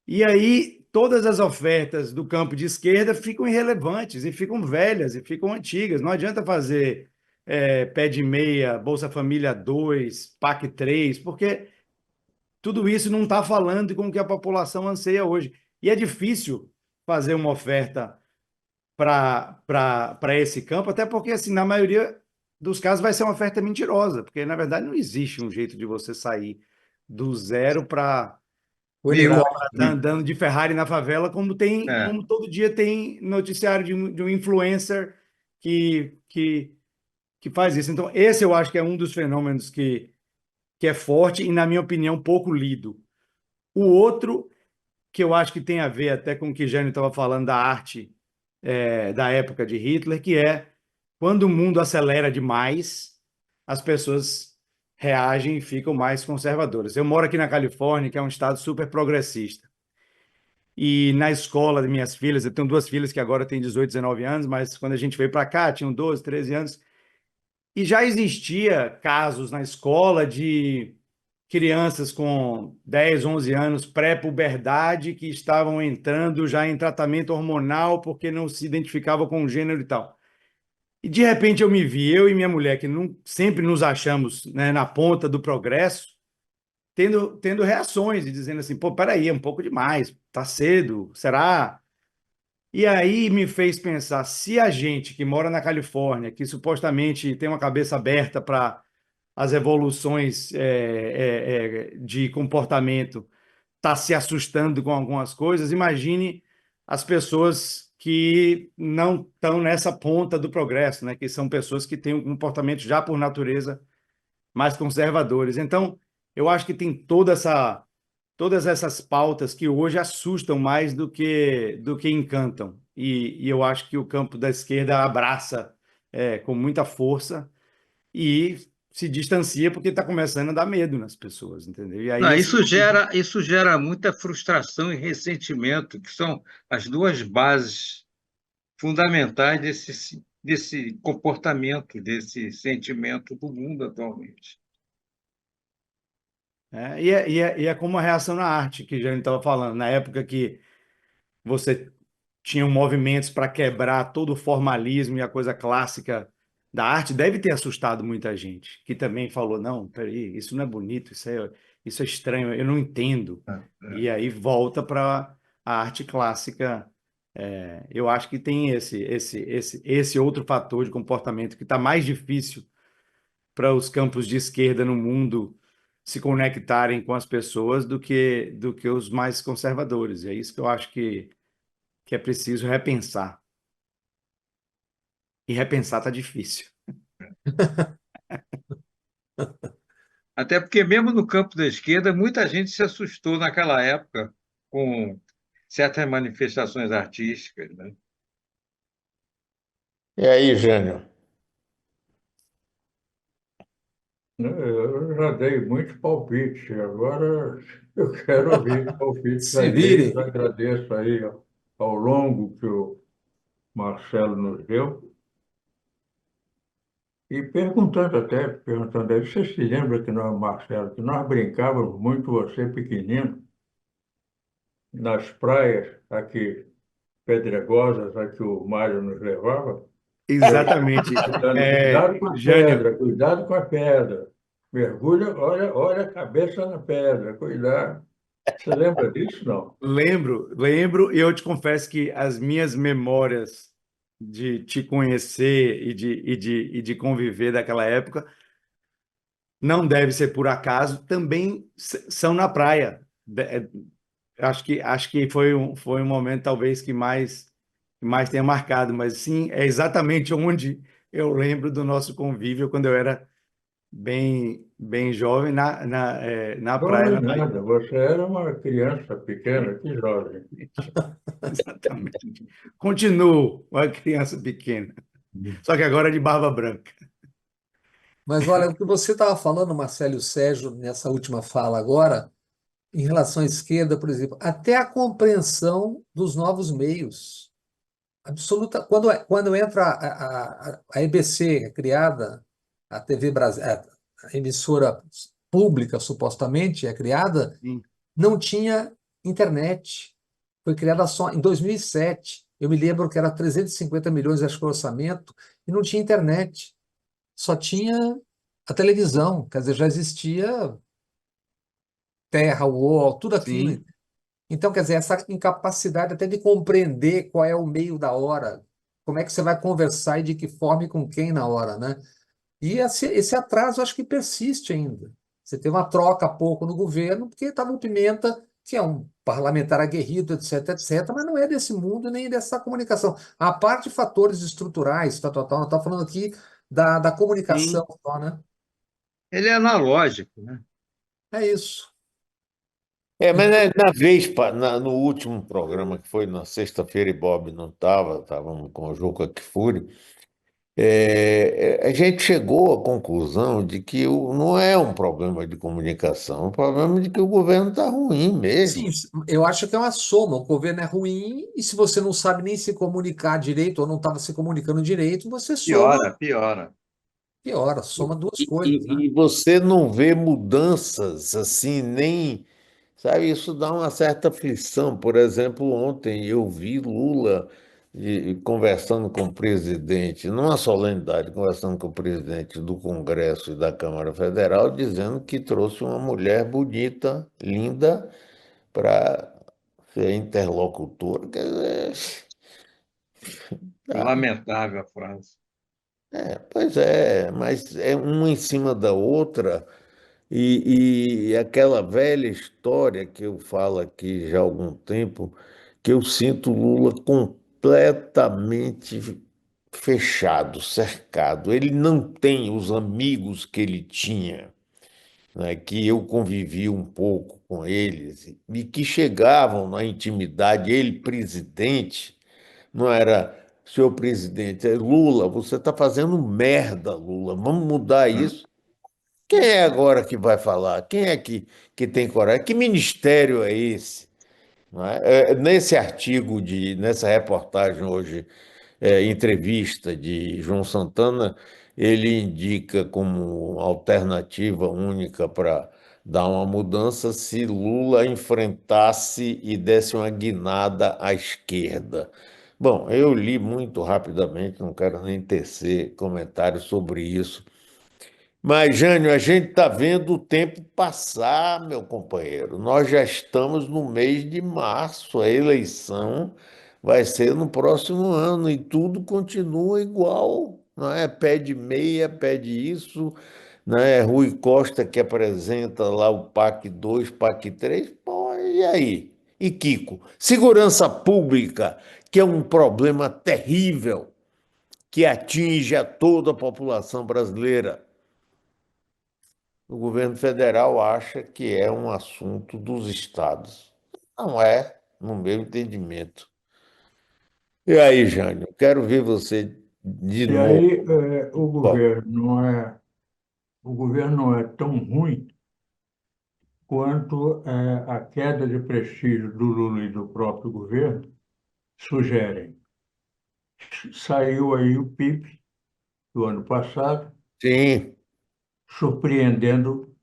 E aí todas as ofertas do campo de esquerda ficam irrelevantes e ficam velhas e ficam antigas. Não adianta fazer pé de meia, Bolsa Família 2, PAC 3, porque tudo isso não está falando com o que a população anseia hoje. E é difícil fazer uma oferta para esse campo, até porque, assim, na maioria dos casos vai ser uma oferta mentirosa, porque, na verdade, não existe um jeito de você sair do zero para O Viu? estar helicóptero. andando de Ferrari na favela, É. como todo dia tem noticiário de um influencer que faz isso. Então, esse eu acho que é um dos fenômenos que é forte e, na minha opinião, pouco lido. O outro, que eu acho que tem a ver até com o que Jânio estava falando da arte da época de Hitler, que é quando o mundo acelera demais, as pessoas reagem e ficam mais conservadoras. Eu moro aqui na Califórnia, que é um estado super progressista. E na escola de minhas filhas, eu tenho duas filhas que agora têm 18, 19 anos, mas quando a gente veio para cá, tinham 12, 13 anos. E já existia casos na escola de crianças com 10, 11 anos, pré-puberdade, que estavam entrando já em tratamento hormonal porque não se identificavam com o gênero e tal. E de repente eu me vi, eu e minha mulher, que não, sempre nos achamos, né, na ponta do progresso, tendo reações e dizendo assim, pô, peraí, é um pouco demais, tá cedo, será? E aí me fez pensar, se a gente que mora na Califórnia, que supostamente tem uma cabeça aberta para as evoluções de comportamento, está se assustando com algumas coisas, imagine as pessoas que não estão nessa ponta do progresso, né? Que são pessoas que têm um comportamento já por natureza mais conservadores. Então, eu acho que tem todas essas pautas que hoje assustam mais do que encantam. E eu acho que o campo da esquerda abraça com muita força e se distancia porque está começando a dar medo nas pessoas, entendeu? E aí Não, esse isso gera muita frustração e ressentimento, que são as duas bases fundamentais desse comportamento, desse sentimento do mundo atualmente. e é como a reação na arte que a gente estava falando, na época que você tinha movimentos para quebrar todo o formalismo e a coisa clássica da arte, deve ter assustado muita gente, que também falou, não, peraí, isso não é bonito, isso é estranho, eu não entendo. E aí volta para a arte clássica. Eu acho que tem esse outro fator de comportamento que está mais difícil para os campos de esquerda no mundo se conectarem com as pessoas do que os mais conservadores. É isso que eu acho que é preciso repensar. E repensar está difícil. Até porque, mesmo no campo da esquerda, muita gente se assustou naquela época com certas manifestações artísticas, né? E aí, Jânio? Eu já dei muitos palpites, agora eu quero ouvir palpites Se alheios. vire. Agradeço aí ao longo que o Marcelo nos deu. E perguntando aí, você se lembra que nós, Marcelo, que nós brincávamos muito, você pequenino, nas praias aqui, pedregosas, a que o Mário nos levava? Exatamente. Cuidado com a Jânio, pedra, cuidado com a pedra. Mergulha, olha a cabeça na pedra, cuidado. Você lembra disso, não? lembro, e eu te confesso que as minhas memórias de te conhecer e de conviver daquela época não deve ser por acaso, também são na praia. Acho que foi um momento talvez que mais tenha marcado, mas sim, é exatamente onde eu lembro do nosso convívio quando eu era bem jovem na praia, Jovem na Bahia. nada, você era uma criança pequena, que jovem. Exatamente. Continuo uma criança pequena, só que agora de barba branca. Mas olha, o que você estava falando, Marcelo e o Sérgio, nessa última fala agora, em relação à esquerda, por exemplo, até a compreensão dos novos meios. Absoluta. Quando entra a EBC, é criada, a TV Brasil, a emissora pública, supostamente, é criada, Sim, não tinha internet. Foi criada só em 2007. Eu me lembro que era 350 milhões, acho que o orçamento, e não tinha internet. Só tinha a televisão. Quer dizer, já existia terra, UOL, tudo aquilo. sim, Então, quer dizer, essa incapacidade até de compreender qual é o meio da hora, como é que você vai conversar e de que forma e com quem na hora, né? E esse atraso acho que persiste ainda. Você teve uma troca há pouco no governo, porque estava o Pimenta, que é um parlamentar aguerrido, etc, etc, mas não é desse mundo nem dessa comunicação. A parte de fatores estruturais, tal, não estou falando aqui da comunicação sim. só, né? Ele é analógico, né? É isso. Mas Então, na vez, no último programa, que foi na sexta-feira, e Bob não estava, estávamos com o Juca Kfouri, a gente chegou à conclusão de que não é um problema de comunicação, é um problema de que o governo está ruim sim, mesmo. eu acho que é uma soma. O governo é ruim e se você não sabe nem se comunicar direito ou não estava se comunicando direito, você soma, Piora, piora. piora, soma duas E, coisas, né? e você não vê mudanças assim, nem. Sabe, isso dá uma certa aflição. Por exemplo, ontem eu vi Lula conversando com o presidente, numa solenidade, conversando com o presidente do Congresso e da Câmara Federal, dizendo que trouxe uma mulher bonita, linda, para ser interlocutora. Quer dizer, tá, Lamentável a frase. pois é, mas é uma em cima da outra. E aquela velha história que eu falo aqui já há algum tempo, que eu sinto Lula completamente fechado, cercado. Ele não tem os amigos que ele tinha, né, que eu convivi um pouco com eles, e que chegavam na intimidade. Ele, presidente, não era. Senhor presidente, Lula, você está fazendo merda, Lula. Vamos mudar isso. Quem é agora que vai falar? Quem é que tem coragem? Que ministério é esse? Não é? Nesse artigo, nessa reportagem hoje, entrevista de João Santana, ele indica como alternativa única para dar uma mudança se Lula enfrentasse e desse uma guinada à esquerda. Bom, eu li muito rapidamente, não quero nem tecer comentários sobre isso. Mas, Jânio, a gente está vendo o tempo passar, meu companheiro. Nós já estamos no mês de março, a eleição vai ser no próximo ano e tudo continua igual, não é? Pede meia, pede isso, não é? Rui Costa que apresenta lá o PAC 2, PAC 3, pô, e aí? E Kiko? Segurança pública, que é um problema terrível que atinge a toda a população brasileira. O governo federal acha que é um assunto dos estados. Não é, no meu entendimento. E aí, Jânio, quero ver você de E novo. aí, o governo não é tão ruim quanto a queda de prestígio do Lula e do próprio governo sugerem. Saiu aí o PIB do ano passado, Sim, surpreendendo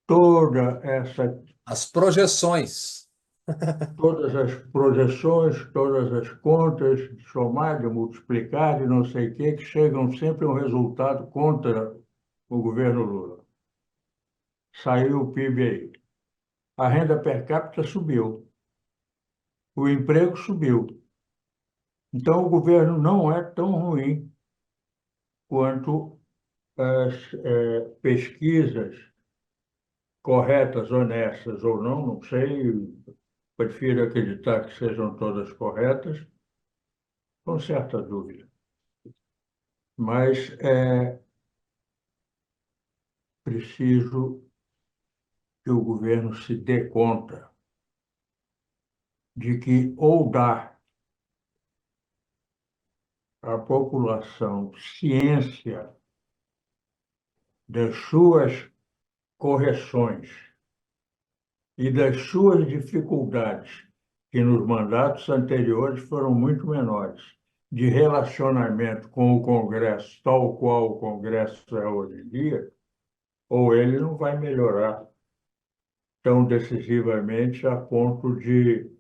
toda essa, As projeções. todas as projeções, todas as contas, somado, multiplicado e não sei o quê, que chegam sempre a um resultado contra o governo Lula. Saiu o PIB aí. A renda per capita subiu, o emprego subiu. Então, o governo não é tão ruim quanto as pesquisas corretas, honestas ou não sei, prefiro acreditar que sejam todas corretas, com certa dúvida. Mas é preciso que o governo se dê conta de que ou dá à população ciência das suas correções e das suas dificuldades, que nos mandatos anteriores foram muito menores, de relacionamento com o Congresso, tal qual o Congresso é hoje em dia, ou ele não vai melhorar tão decisivamente a ponto de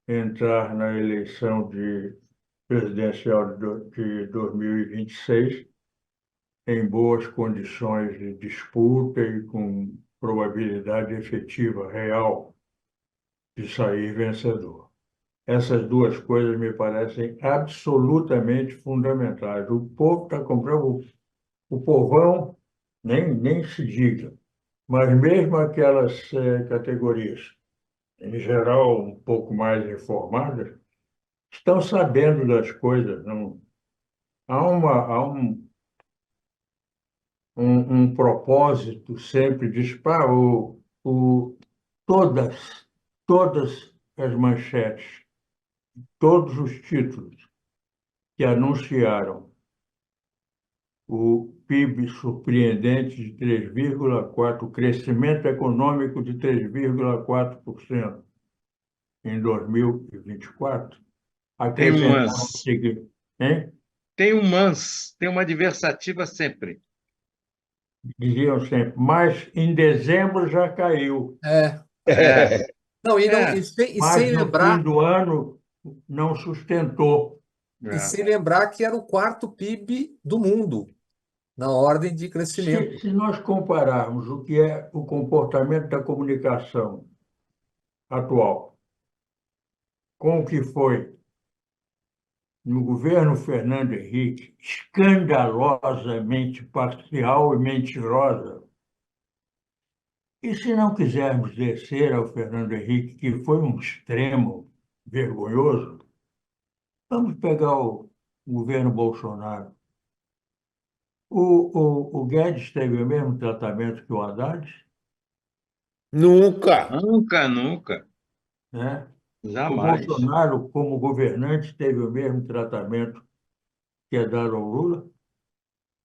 entrar na eleição presidencial de 2026 em boas condições de disputa e com probabilidade efetiva, real, de sair vencedor. Essas duas coisas me parecem absolutamente fundamentais. O povo está comprando, o povão, nem se diga, mas mesmo aquelas categorias, em geral, um pouco mais informadas, estão sabendo das coisas. Não, há um propósito sempre de pá, todas, todas as manchetes, todos os títulos que anunciaram o PIB surpreendente de 3,4%, o crescimento econômico de 3,4% em 2024, Tem um acrescentaram o mas, seguinte, hein? tem uma adversativa sempre. Diziam sempre, mas em dezembro já caiu, É. É, Não, é, e mas sem no fim lembrar, do ano não sustentou. é. que era o quarto PIB do mundo, na ordem de crescimento. Se nós compararmos o que é o comportamento da comunicação atual com o que foi no governo Fernando Henrique, escandalosamente parcial e mentirosa, e se não quisermos descer ao Fernando Henrique, que foi um extremo vergonhoso, vamos pegar o governo Bolsonaro. O Guedes teve o mesmo tratamento que o Haddad, nunca. Nunca, nunca, né? O jamais. Bolsonaro, como governante, teve o mesmo tratamento que é dado ao Lula.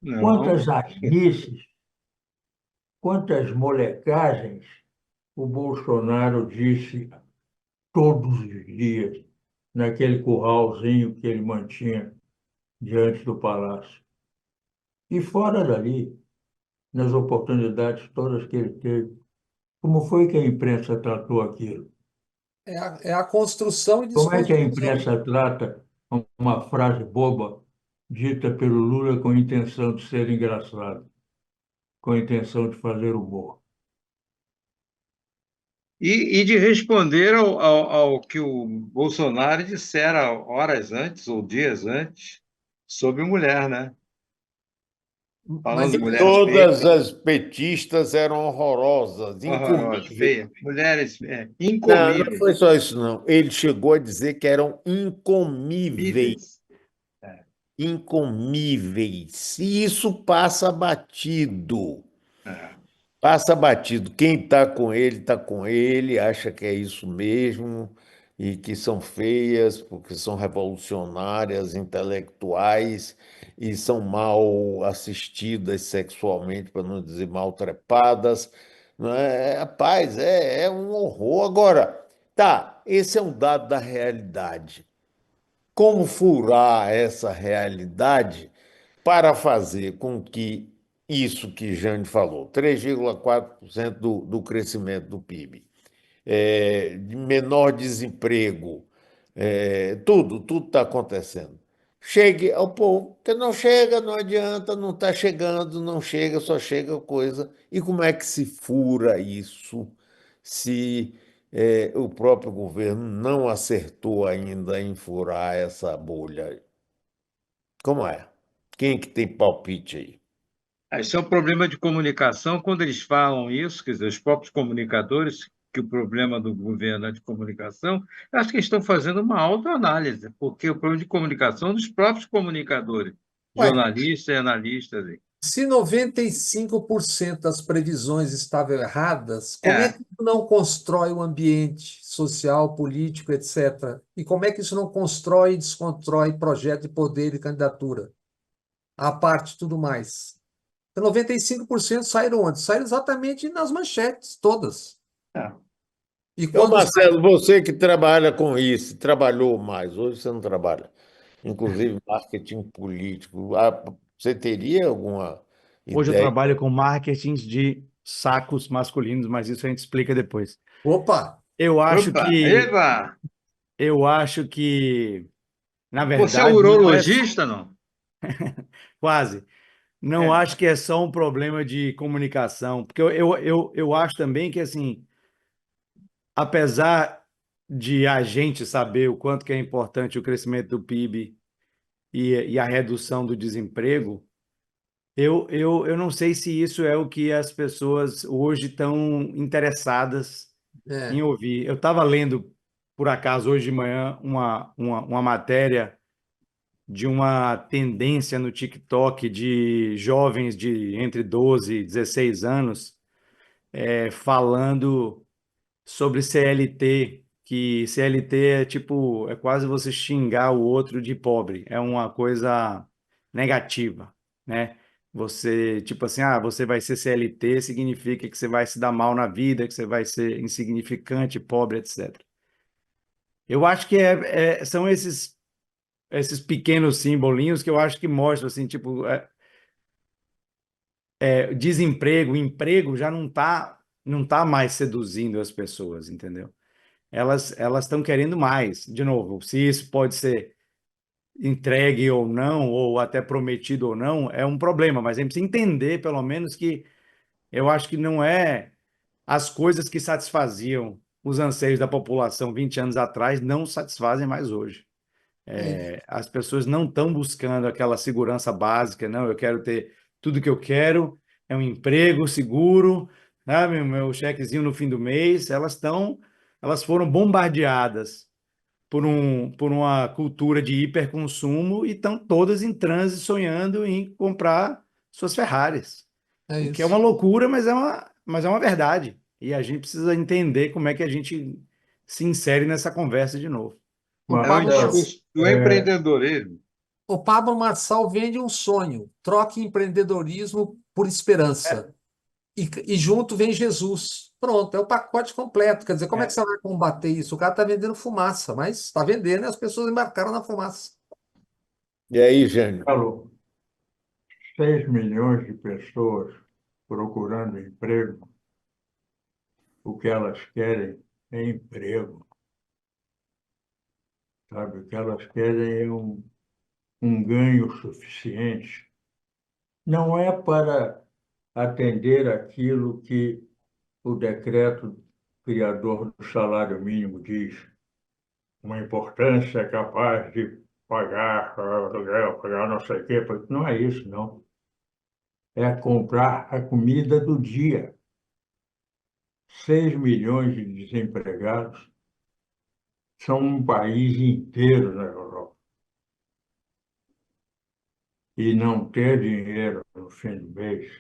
Não. Quantas asnices, quantas molecagens o Bolsonaro disse todos os dias naquele curralzinho que ele mantinha diante do palácio. E fora dali, nas oportunidades todas que ele teve. Como foi que a imprensa tratou aquilo? É a construção e Como é que a desconstrução. imprensa trata uma frase boba dita pelo Lula com intenção de ser engraçado, com intenção de fazer humor? E de responder ao que o Bolsonaro dissera horas antes ou dias antes sobre mulher, né? Mas Falando ele mulher feia, Todas as petistas eram horrorosas, horrorosa, incomíveis. feia, mulheres Não, não foi incomíveis, só isso, não. Ele chegou a dizer que eram incomíveis, incomíveis. É, incomíveis. E isso passa batido. é. Passa batido. Quem está com ele, acha que é isso mesmo, e que são feias, porque são revolucionárias, intelectuais, e são mal assistidas sexualmente, para não dizer maltrepadas. Não é? Rapaz, é um horror. Agora, tá, esse é um dado da realidade. Como furar essa realidade para fazer com que isso que Jane falou, 3,4% do crescimento do PIB, de menor desemprego, tudo está acontecendo. Chegue ao povo, porque não chega, não adianta, não está chegando, não chega, só chega coisa. E como é que se fura isso se o próprio governo não acertou ainda em furar essa bolha? Como é? Quem é que tem palpite aí? Isso é um problema de comunicação. Quando eles falam isso, quer dizer, os próprios comunicadores, que o problema do governo é de comunicação, eu acho que eles estão fazendo uma autoanálise, porque o problema de comunicação é dos próprios comunicadores, Ué, jornalistas e analistas. se 95% das previsões estavam erradas, como é É, que isso não constrói o ambiente social, político, etc? E como é que isso não constrói e desconstrói projeto de poder e candidatura? A parte de tudo mais. Então, 95% saíram onde? Saíram exatamente nas manchetes, todas. é. E Ô, quando sai, Marcelo, você que trabalha com isso, trabalhou mais, hoje você não trabalha, inclusive marketing político, você teria alguma Hoje eu ideia? trabalho com marketing de sacos masculinos, mas isso a gente explica depois. opa, Eu acho Opa, que, eba! eu acho que, na Você é verdade, não é urologista, não? quase. Não É. acho que é só um problema de comunicação, porque eu acho também que, assim, apesar de a gente saber o quanto que é importante o crescimento do PIB e a redução do desemprego, eu não sei se isso é o que as pessoas hoje estão interessadas em é, ouvir. Eu estava lendo, por acaso, hoje de manhã, uma matéria de uma tendência no TikTok de jovens de entre 12 e 16 anos, falando sobre CLT, que CLT é tipo, é quase você xingar o outro de pobre, é uma coisa negativa, né? Você, tipo assim, você vai ser CLT, significa que você vai se dar mal na vida, que você vai ser insignificante, pobre, etc. Eu acho que são esses pequenos simbolinhos que eu acho que mostram, assim, tipo, desemprego, emprego já não tá mais seduzindo as pessoas, entendeu? Elas estão querendo mais. De novo, se isso pode ser entregue ou não, ou até prometido ou não, é um problema, mas a gente precisa entender, pelo menos, que eu acho que não é as coisas que satisfaziam os anseios da população 20 anos atrás não satisfazem mais hoje. é isso. As pessoas não estão buscando aquela segurança básica, não, eu quero ter tudo que eu quero, é um emprego seguro, sabe, meu chequezinho no fim do mês, elas foram bombardeadas por uma cultura de hiperconsumo e estão todas em transe sonhando em comprar suas Ferraris. É O que é uma isso. loucura, mas é uma verdade. E a gente precisa entender como é que a gente se insere nessa conversa de novo. O É um Pablo, Mar- Marcelo, discurso do empreendedorismo. o Pablo Marçal vende um sonho, troque empreendedorismo por esperança. E junto vem Jesus. Pronto, é o pacote completo. Quer dizer, como é que É. você vai combater isso? O cara está vendendo fumaça, mas está vendendo e as pessoas embarcaram na fumaça. E aí, Jânio? falou, 6 milhões de pessoas procurando emprego o que elas querem é emprego, sabe? O que elas querem é um ganho suficiente. Não é para atender aquilo que o decreto criador do salário mínimo diz, uma importância capaz de pagar aluguel, pagar não sei o quê, porque não é isso, não. É comprar a comida do dia. 6 milhões de desempregados são um país inteiro na Europa. E não ter dinheiro no fim do mês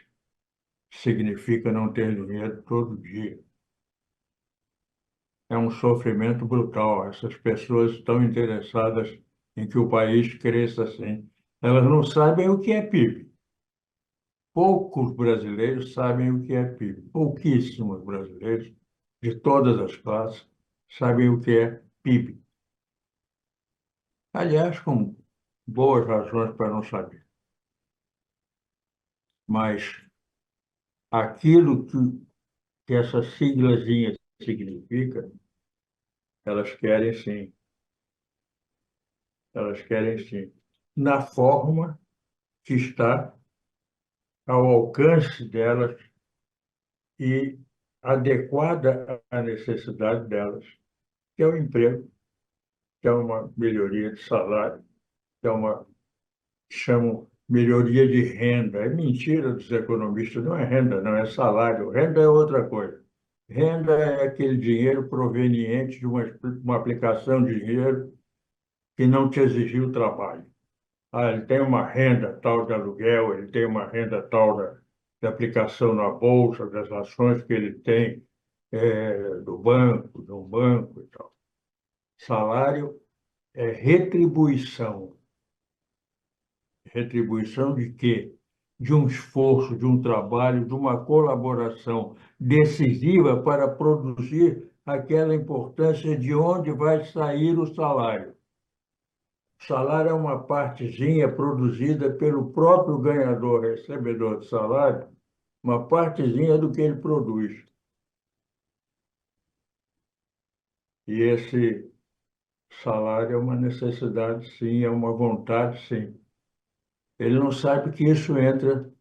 significa não ter dinheiro todo dia. É um sofrimento brutal. Essas pessoas estão interessadas em que o país cresça assim. Elas não sabem o que é PIB. Poucos brasileiros sabem o que é PIB. Pouquíssimos brasileiros, de todas as classes, sabem o que é PIB. Aliás, com boas razões para não saber. Mas aquilo que essa siglazinha significa, elas querem sim. Elas querem sim. Na forma que está ao alcance delas e adequada à necessidade delas, que é o emprego, que é uma melhoria de salário, que é uma, chamam melhoria de renda. É mentira dos economistas, não é renda, não é salário. Renda é outra coisa. Renda é aquele dinheiro proveniente de uma aplicação de dinheiro que não te exigiu trabalho. Ah, ele tem uma renda tal de aluguel, ele tem uma renda tal de aplicação na bolsa, das ações que ele tem do banco, de um banco e tal. Salário é retribuição. Retribuição de quê? De um esforço, de um trabalho, de uma colaboração decisiva para produzir aquela importância de onde vai sair o salário. O salário é uma partezinha produzida pelo próprio ganhador, recebedor de salário, uma partezinha do que ele produz. E esse salário é uma necessidade, sim, é uma vontade, sim. Ele não sabe que isso entra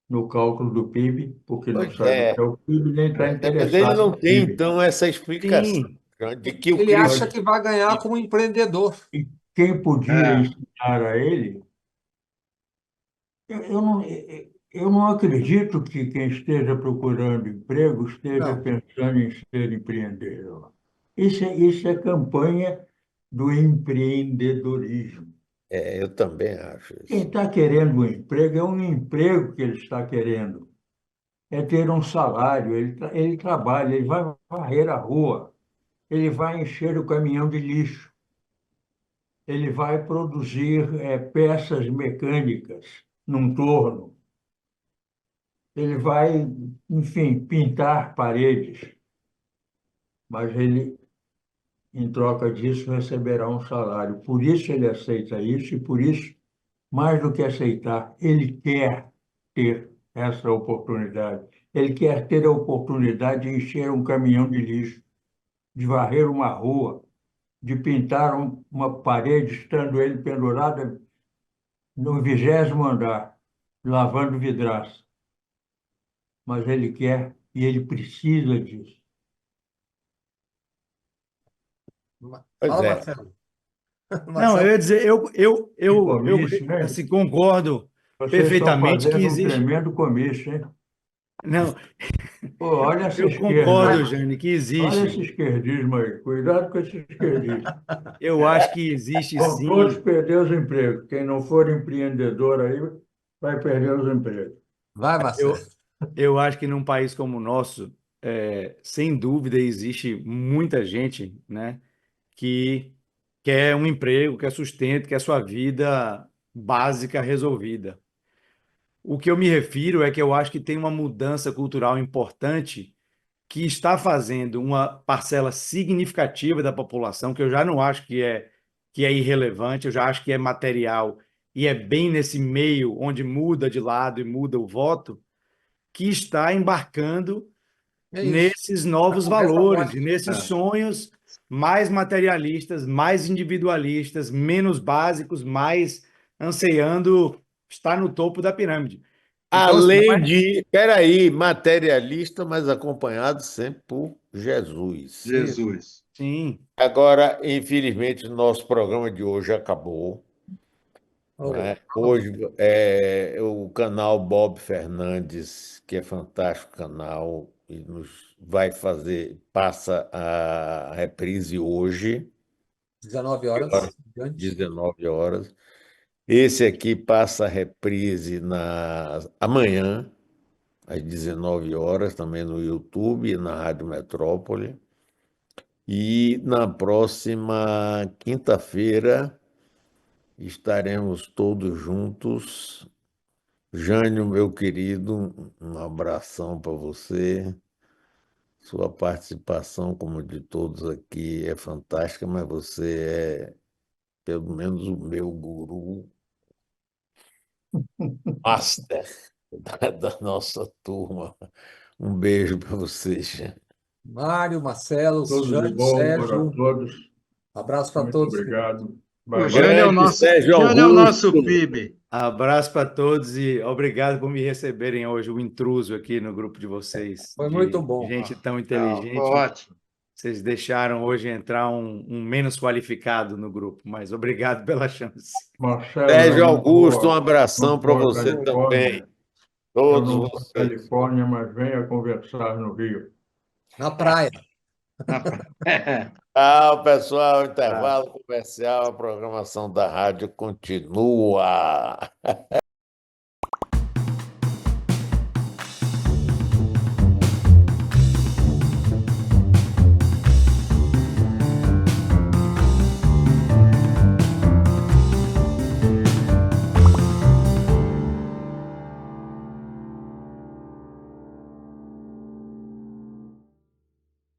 no cálculo do PIB, porque não Pois sabe o que é é, o PIB, nem está mas ele interessado não no tem, PIB. então, essa explicação Sim, né, de que o Ele acha crescimento. que vai ganhar como empreendedor. E quem podia É, ensinar a ele, eu não, eu não acredito que quem esteja procurando emprego esteja Não. pensando em ser empreendedor. Isso é campanha do empreendedorismo. Eu também acho Quem isso. está querendo um emprego é um emprego que ele está querendo. É ter um salário, ele trabalha, ele vai varrer a rua, ele vai encher o caminhão de lixo, ele vai produzir peças mecânicas num torno, ele vai, enfim, pintar paredes, mas ele, em troca disso, receberá um salário. Por isso ele aceita isso e por isso, mais do que aceitar, ele quer ter essa oportunidade. Ele quer ter a oportunidade de encher um caminhão de lixo, de varrer uma rua, de pintar uma parede, estando ele pendurado no 20º andar, lavando vidraça. Mas ele quer e ele precisa disso. Pois Fala, é. Marcelo. não, eu Marcelo, ia dizer, Que comício, né? assim, concordo Vocês estão perfeitamente que fazendo um existe. tremendo comício, hein? Não, Pô, olha essa eu esquerda concordo, aí. Jane, que Olha existe. esse esquerdismo aí. Cuidado com esse esquerdismo. Eu acho que existe Vão todos sim. perder os empregos. Quem não for empreendedor aí vai perder os empregos. vai, Eu, Marcelo. eu acho que num país como o nosso, sem dúvida, existe muita gente, né, que quer um emprego, quer sustento, quer sua vida básica resolvida. O que eu me refiro é que eu acho que tem uma mudança cultural importante que está fazendo uma parcela significativa da população, que eu já não acho que é irrelevante, eu já acho que é material e é bem nesse meio onde muda de lado e muda o voto, que está embarcando É isso. nesses novos A conversa valores mole. e nesses É. sonhos mais materialistas, mais individualistas, menos básicos, mais ansiando estar no topo da pirâmide. Então, assim, não Além é... de, peraí, materialista, mas acompanhado sempre por Jesus. Isso. Jesus. Sim, Agora, infelizmente, o nosso programa de hoje acabou, não Oh, é? Hoje o canal Bob Fernandes, que é fantástico canal, e nos vai fazer, passa a reprise hoje, 19 horas. Diante. 19 horas. Esse aqui passa a reprise amanhã, às 19 horas, também no YouTube e na Rádio Metrópole. E na próxima quinta-feira estaremos todos juntos. Jânio, meu querido, um abração para você. Sua participação, como de todos aqui, é fantástica, mas você é, pelo menos, o meu guru, master da nossa turma. Um beijo para vocês. Mário, Marcelo, Tudo de Jânio, bom para Sérgio. todos. Abraço para Muito todos, querido. obrigado. O Bye, bye. Jânio é o Grande nosso, Sérgio Jânio é o nosso Augusto. PIB. abraço para todos e obrigado por me receberem hoje, o intruso aqui no grupo de vocês, Foi muito de bom. gente tão Não, foi inteligente. ótimo. Vocês deixaram hoje entrar um menos qualificado no grupo, mas obrigado pela chance. Marcelo, Sérgio Augusto, um abração não para vou à você também. Califórnia. Eu Todos não vou à vocês. Califórnia, mas venha conversar no Rio. Na praia. Tchau, pessoal. Abraço. Intervalo comercial. A programação da rádio continua.